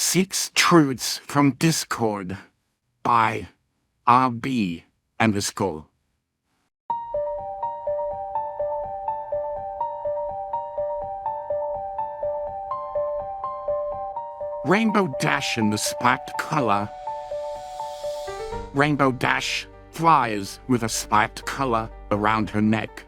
Six Truths from Discord by RB and the Skull. Rainbow Dash in the spiked color. Rainbow Dash flies with a spiked color around her neck.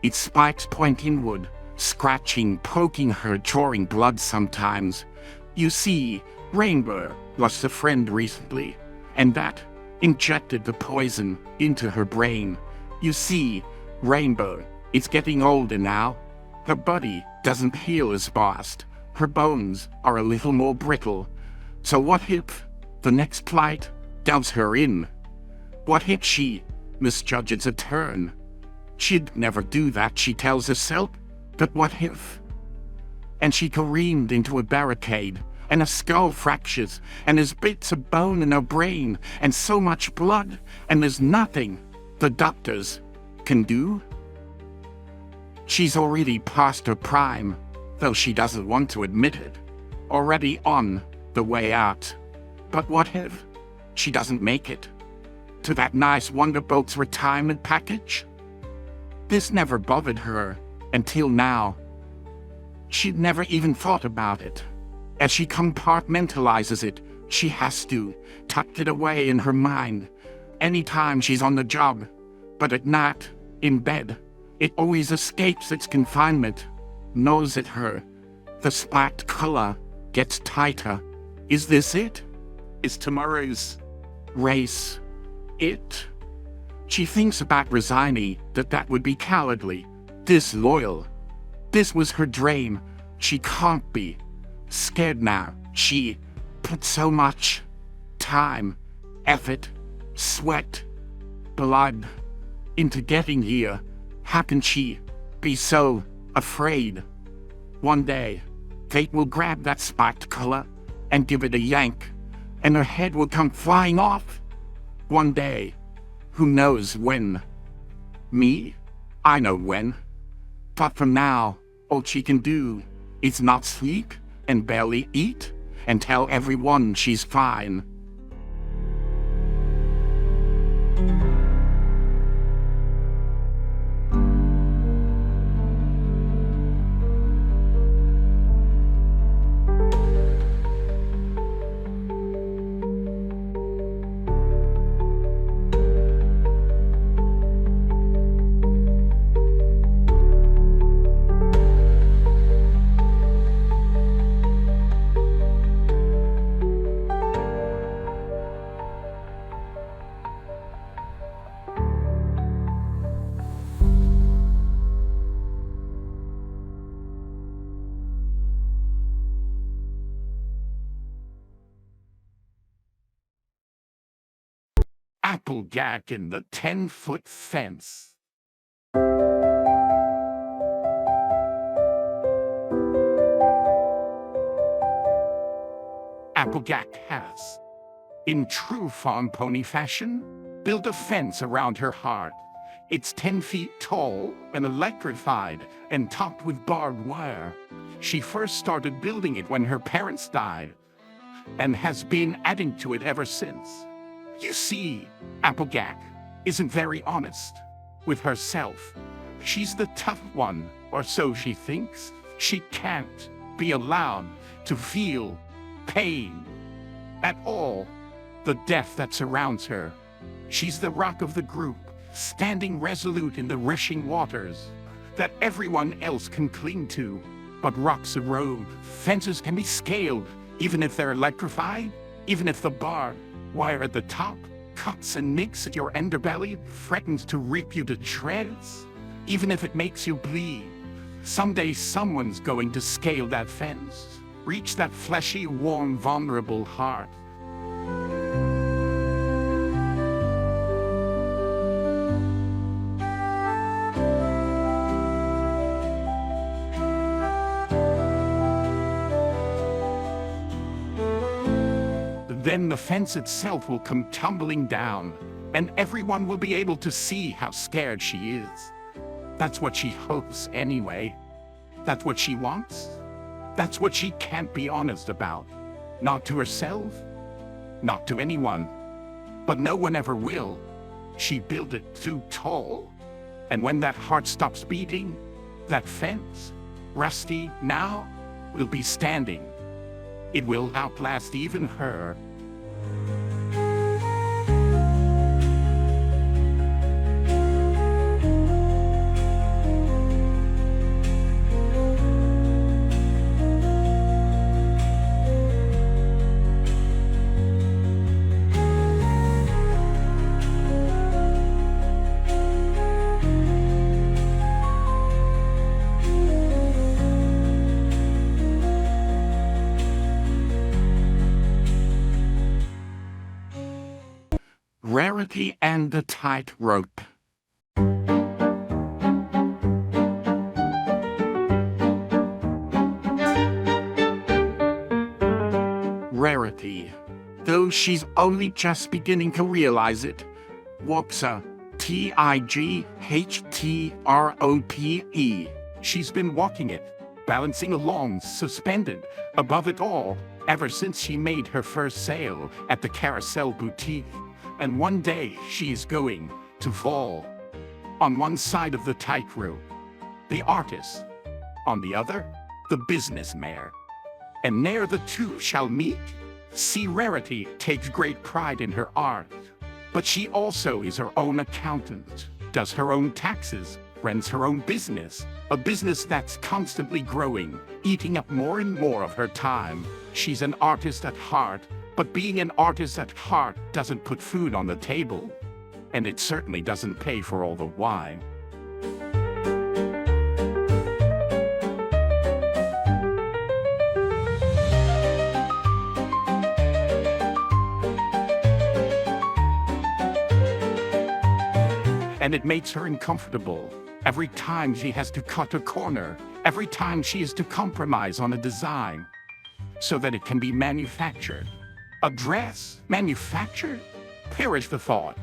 Its spikes point inward, scratching, poking her, drawing blood sometimes. You see, Rainbow lost a friend recently, and that injected the poison into her brain. You see, Rainbow is getting older now. Her body doesn't heal as fast. Her bones are a little more brittle. So what if the next plight does her in? What if she misjudges a turn? She'd never do that, she tells herself. But what if? And she careened into a barricade, and her skull fractures, and there's bits of bone in her brain, and so much blood, and there's nothing the doctors can do. She's already past her prime, though she doesn't want to admit it. Already on the way out. But what if she doesn't make it to that nice Wonderbolt's retirement package? This never bothered her until now. She'd never even thought about it. As she compartmentalizes it, she has to tuck it away in her mind. Anytime she's on the job, but at night, in bed, it always escapes its confinement, gnaws at her. The spiked color gets tighter. Is this it? Is tomorrow's race it? She thinks about resigning, that would be cowardly, disloyal. This was her dream. She can't be. Scared now. She put so much time, effort, sweat, blood into getting here. How can she be so afraid? One day, fate will grab that spiked color and give it a yank, and her head will come flying off. One day, who knows when? Me? I know when. But for now, all she can do is not sleep and barely eat and tell everyone she's fine. Applejack in the 10-foot fence. Applejack has, in true farm pony fashion, built a fence around her heart. It's 10 feet tall and electrified and topped with barbed wire. She first started building it when her parents died and has been adding to it ever since. You see, Applejack isn't very honest with herself. She's the tough one, or so she thinks. She can't be allowed to feel pain at all, the death that surrounds her. She's the rock of the group, standing resolute in the rushing waters that everyone else can cling to. But rocks erode, fences can be scaled, even if they're electrified, even if the barbed wire at the top cuts and nicks at your underbelly, threatens to rip you to shreds, even if it makes you bleed. Someday someone's going to scale that fence, reach that fleshy, warm, vulnerable heart. Then the fence itself will come tumbling down, and everyone will be able to see how scared she is. That's what she hopes anyway. That's what she wants. That's what she can't be honest about. Not to herself, not to anyone, but no one ever will. She built it too tall. And when that heart stops beating, that fence, rusty now, will be standing. It will outlast even her. Rarity and the Tightrope. Rarity, though she's only just beginning to realize it, walks a Tightrope. She's been walking it, balancing along, suspended above it all, ever since she made her first sale at the Carousel Boutique. And one day she's going to fall. On one side of the tightrope, the artist. On the other, the business mare. And ne'er the two shall meet. See, Rarity takes great pride in her art, but she also is her own accountant, does her own taxes, runs her own business, a business that's constantly growing, eating up more and more of her time. She's an artist at heart, but being an artist at heart doesn't put food on the table, and it certainly doesn't pay for all the wine. And it makes her uncomfortable. Every time she has to cut a corner, every time she has to compromise on a design, so that it can be manufactured. A dress manufactured? Perish the thought.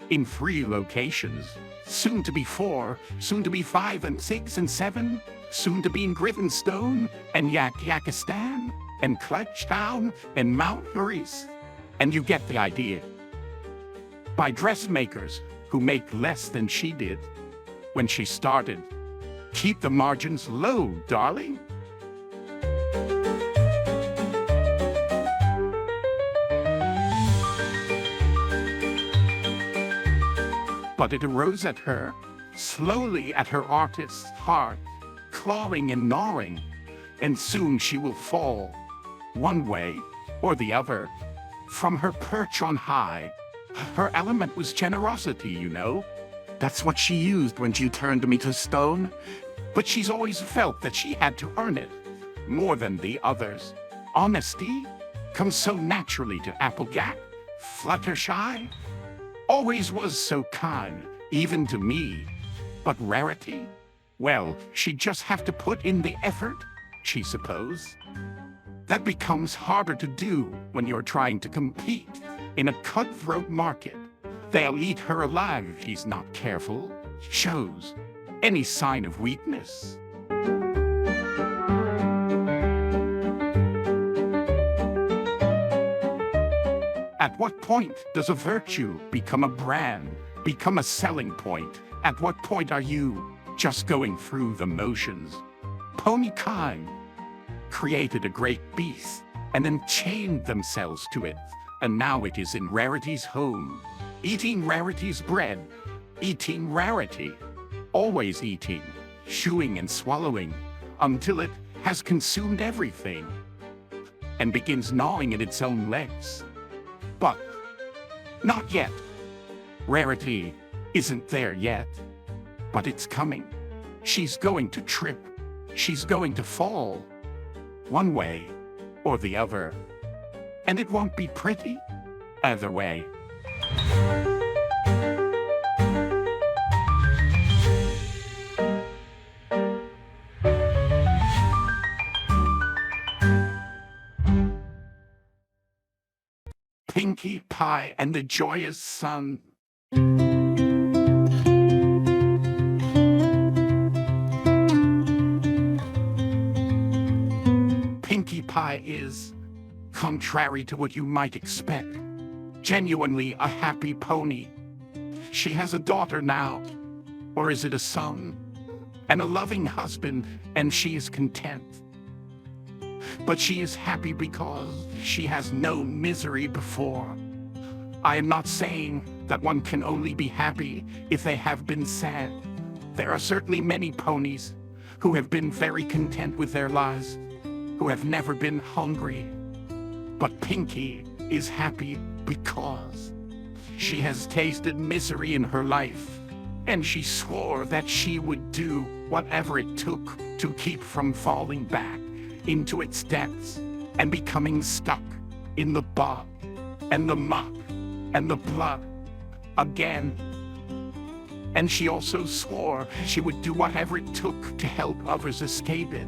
In 3 locations, soon to be 4, soon to be 5 and 6 and 7, soon to be in Griffinstone and Yakistan and Clutchtown and Mount Maurice. And you get the idea. By dressmakers who make less than she did when she started. Keep the margins low, darling. But it arose at her, slowly at her artist's heart, clawing and gnawing, and soon she will fall, one way or the other, from her perch on high. Her element was generosity, you know. That's what she used when she turned me to stone. But she's always felt that she had to earn it, more than the others. Honesty comes so naturally to Applejack. Fluttershy always was so kind, even to me. But Rarity? Well, she'd just have to put in the effort, she suppose. That becomes harder to do when you're trying to compete in a cutthroat market. They'll eat her alive if she's not careful. Shows any sign of weakness. At what point does a virtue become a brand, become a selling point? At what point are you just going through the motions? Pony kind created a great beast and then chained themselves to it, and now it is in Rarity's home, eating Rarity's bread, eating Rarity, always eating, chewing and swallowing, until it has consumed everything and begins gnawing at its own legs. But not yet. Rarity isn't there yet, but it's coming. She's going to trip. She's going to fall, one way or the other. And it won't be pretty either way. Pinkie Pie and the Joyous Sun. Pinkie Pie is contrary to what you might expect. Genuinely a happy pony. She has a daughter now, or is it a son? And a loving husband, and she is content. But she is happy because she has no misery before. I am not saying that one can only be happy if they have been sad. There are certainly many ponies who have been very content with their lives, who have never been hungry. But Pinky is happy because she has tasted misery in her life, and she swore that she would do whatever it took to keep from falling back into its depths and becoming stuck in the bog and the muck and the blood again. And she also swore she would do whatever it took to help others escape it.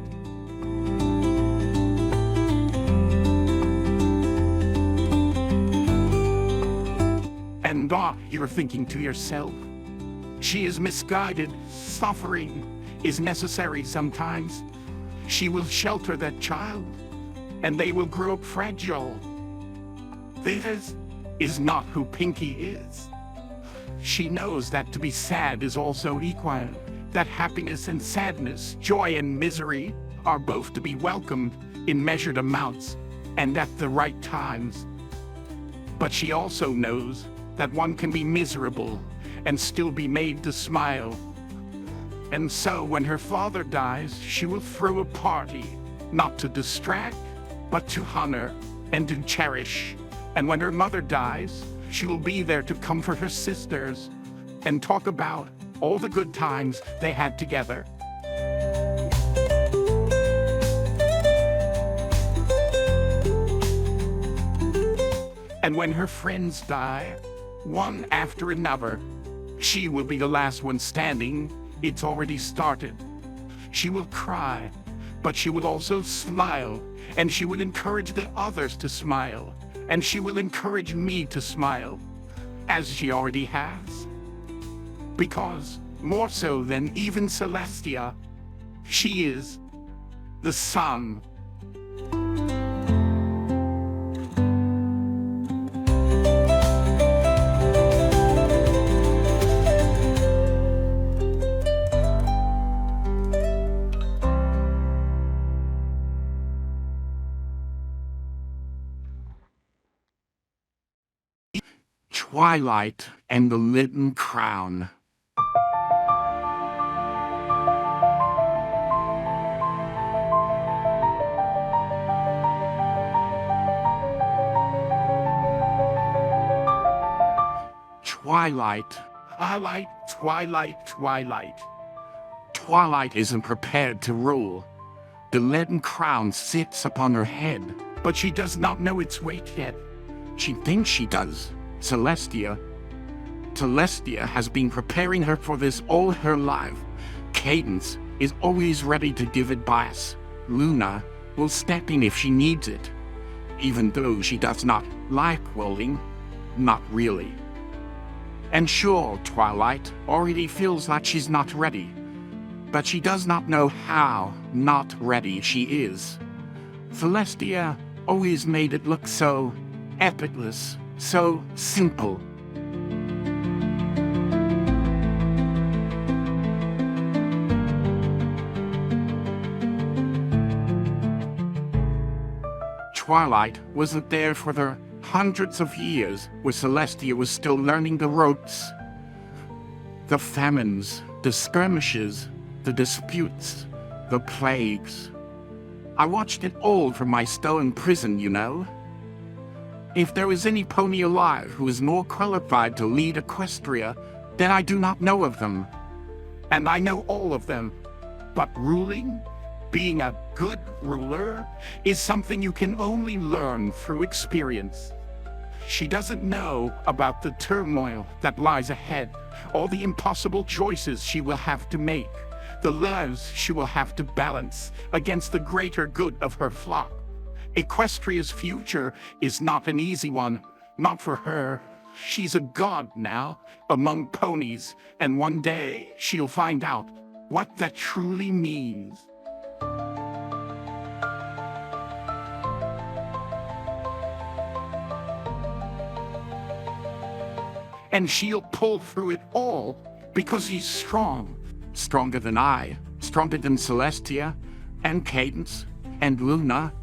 And you're thinking to yourself, she is misguided. Suffering is necessary sometimes. She will shelter that child, and they will grow up fragile. This is not who Pinky is. She knows that to be sad is also equal, that happiness and sadness, joy and misery are both to be welcomed in measured amounts and at the right times. But she also knows that one can be miserable and still be made to smile. And so when her father dies, she will throw a party, not to distract, but to honor and to cherish. And when her mother dies, she will be there to comfort her sisters and talk about all the good times they had together. And when her friends die, one after another, she will be the last one standing. It's already started. She will cry, but she will also smile, and she will encourage the others to smile, and she will encourage me to smile, as she already has. Because, more so than even Celestia, she is the sun. Twilight and the Litten Crown. Twilight. Twilight. Twilight isn't prepared to rule. The leaden crown sits upon her head, but she does not know its weight yet. She thinks she does. Celestia has been preparing her for this all her life. Cadence is always ready to give advice. Luna will step in if she needs it, even though she does not like rolling. Not really. And sure, Twilight already feels like she's not ready, but she does not know how not ready she is. Celestia always made it look so effortless, so simple. Twilight wasn't there for the hundreds of years where Celestia was still learning the ropes. The famines, the skirmishes, the disputes, the plagues. I watched it all from my stone prison, you know. If there is any pony alive who is more qualified to lead Equestria, then I do not know of them. And I know all of them. But ruling, being a good ruler, is something you can only learn through experience. She doesn't know about the turmoil that lies ahead, all the impossible choices she will have to make, the lives she will have to balance against the greater good of her flock. Equestria's future is not an easy one, not for her. She's a god now, among ponies, and one day she'll find out what that truly means. and she'll pull through it all because he's strong. Stronger than I, stronger than Celestia, and Cadence, and Luna,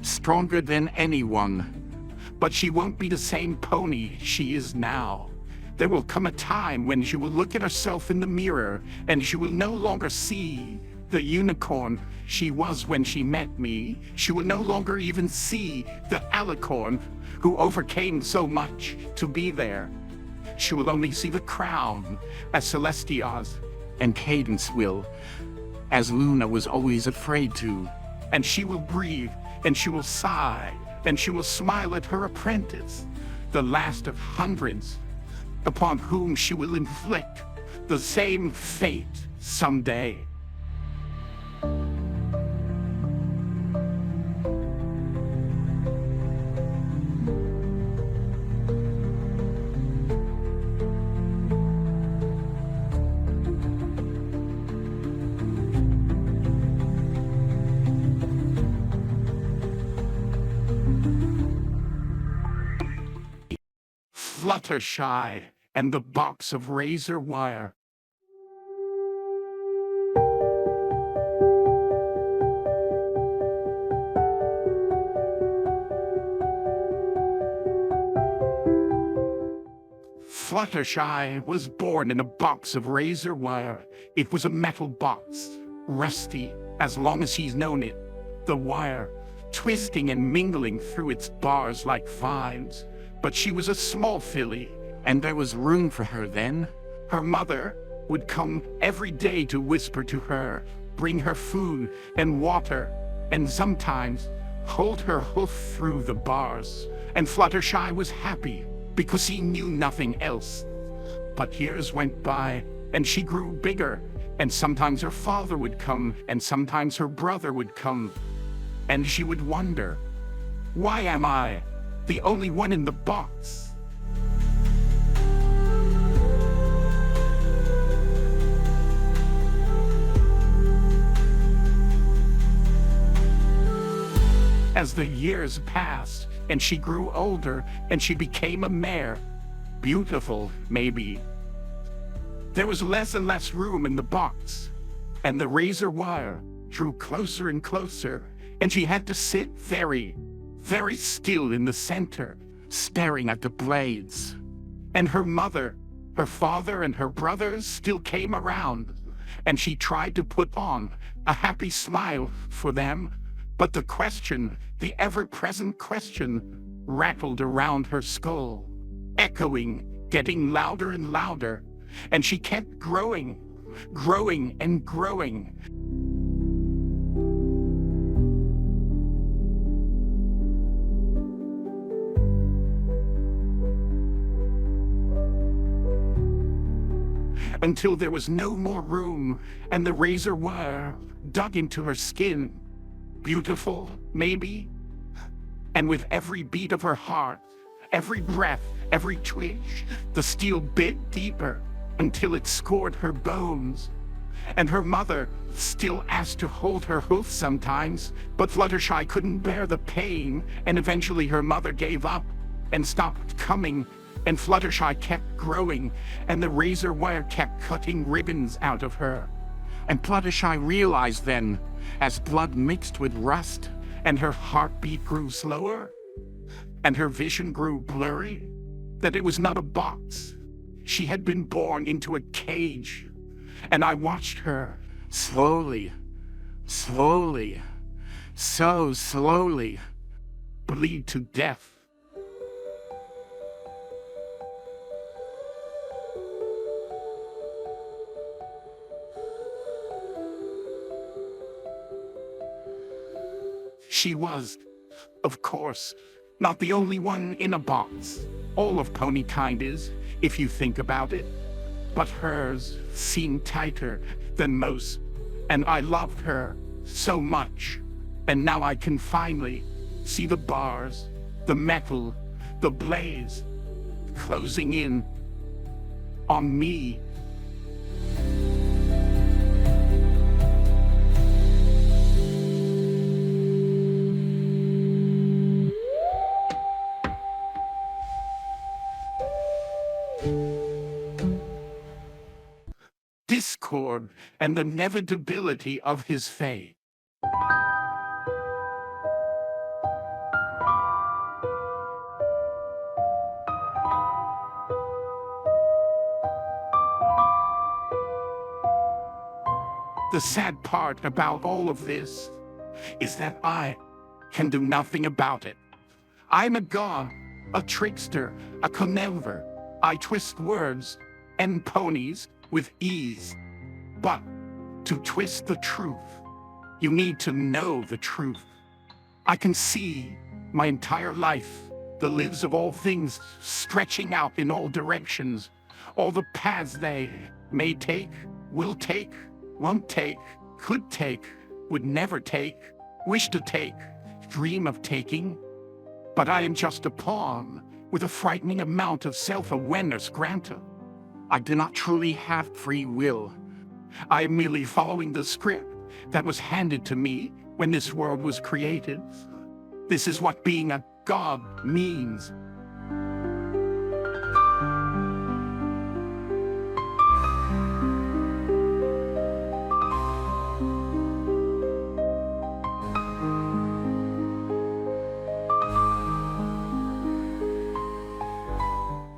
stronger than anyone. But she won't be the same pony she is now. There will come a time when she will look at herself in the mirror and she will no longer see the unicorn she was when she met me. She will no longer even see the alicorn who overcame so much to be there. She will only see the crown as Celestia's, and Cadence will, as Luna was always afraid to. And she will breathe, and she will sigh, and she will smile at her apprentice, the last of hundreds, upon whom she will inflict the same fate someday. Fluttershy and the box of razor wire. Fluttershy was born in a box of razor wire. It was a metal box, rusty as long as he's known it. The wire twisting and mingling through its bars like vines. But she was a small filly, and there was room for her then. Her mother would come every day to whisper to her, bring her food and water, and sometimes hold her hoof through the bars. And Fluttershy was happy because he knew nothing else. But years went by, and she grew bigger, and sometimes her father would come, and sometimes her brother would come, and she would wonder, why am I the only one in the box? As the years passed, and she grew older, and she became a mare, beautiful, maybe, there was less and less room in the box, and the razor wire drew closer and closer, and she had to sit very still in the center, staring at the blades. And her mother, her father, and her brothers still came around, and she tried to put on a happy smile for them, but the question, the ever-present question, rattled around her skull, echoing, getting louder and louder, and she kept growing and growing. Until there was no more room, and the razor wire dug into her skin. Beautiful, maybe? And with every beat of her heart, every breath, every twitch, the steel bit deeper until it scored her bones. And her mother still asked to hold her hoof sometimes, but Fluttershy couldn't bear the pain, and eventually her mother gave up and stopped coming. And Fluttershy kept growing, and the razor wire kept cutting ribbons out of her. And Fluttershy realized then, as blood mixed with rust, and her heartbeat grew slower, and her vision grew blurry, that it was not a box. She had been born into a cage, and I watched her slowly, so slowly, bleed to death. She was, of course, not the only one in a box. All of ponykind is, if you think about it. But hers seemed tighter than most, and I loved her so much. And now I can finally see the bars, the metal, the blaze, closing in on me. discord, and the inevitability of his fate. The sad part about all of this is that I can do nothing about it. I'm a god, a trickster, a conniver. I twist words and ponies with ease. But to twist the truth, you need to know the truth. I can see my entire life, the lives of all things stretching out in all directions, all the paths they may take, will take, won't take, could take, would never take, wish to take, dream of taking. But I am just a pawn with a frightening amount of self-awareness granted. I do not truly have free will. I am merely following the script that was handed to me when this world was created. This is what being a god means.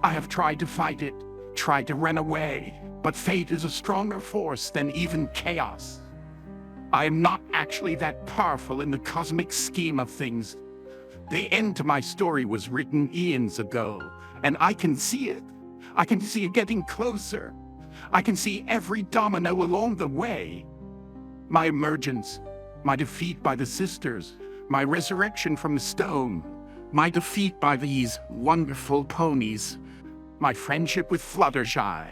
I have tried to fight it, tried to run away, but fate is a stronger force than even chaos. I am not actually that powerful in the cosmic scheme of things. The end to my story was written eons ago, and I can see it. I can see it getting closer. I can see every domino along the way. My emergence, my defeat by the sisters, my resurrection from the stone, my defeat by these wonderful ponies, my friendship with Fluttershy.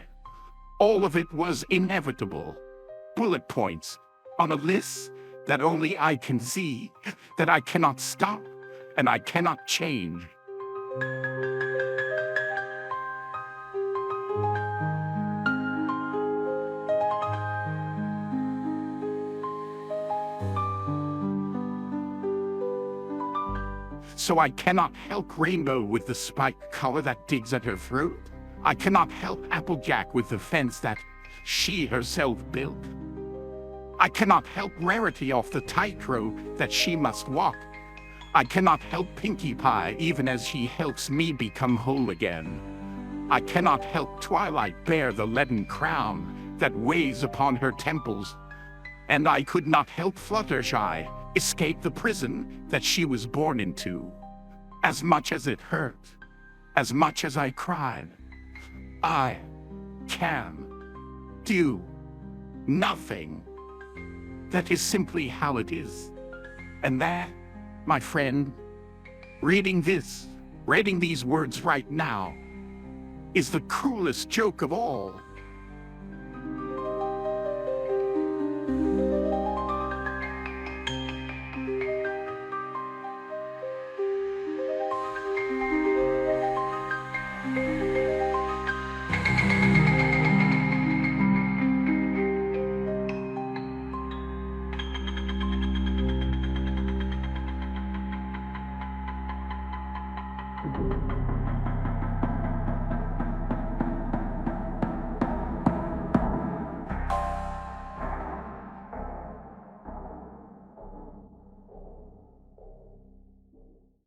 All of it was inevitable. Bullet points on a list that only I can see, that I cannot stop, and I cannot change. So I cannot help Rainbow with the spiked collar that digs at her throat. I cannot help Applejack with the fence that she herself built. I cannot help Rarity off the tightrope that she must walk. I cannot help Pinkie Pie even as she helps me become whole again. I cannot help Twilight bear the leaden crown that weighs upon her temples. And I could not help Fluttershy escape the prison that she was born into. As much as it hurt, as much as I cried, I can do nothing. That is simply how it is. And that, my friend, reading these words right now, is the cruelest joke of all.